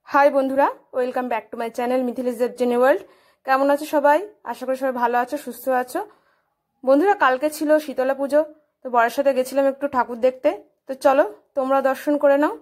High बंधुरा welcome back to my channel Mithilesh Devjani world. केमन आछो सबाई? आशा करी सबाई भालो आछो, सुस्थ आछो। बंधुरा कालके छिलो शीतला पुजो, तो बड़ेर साथे गेछिलाम एकटु ठाकुर देखते। तो चलो तोमरा दर्शन करे नाओ।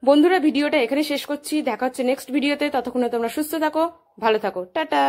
বন্ধুরা ভিডিওটা এখানে শেষ করছি। দেখা হচ্ছে নেক্সট ভিডিওতে। ততক্ষণে তোমরা সুস্থ থাকো, ভালো থাকো, টাটা।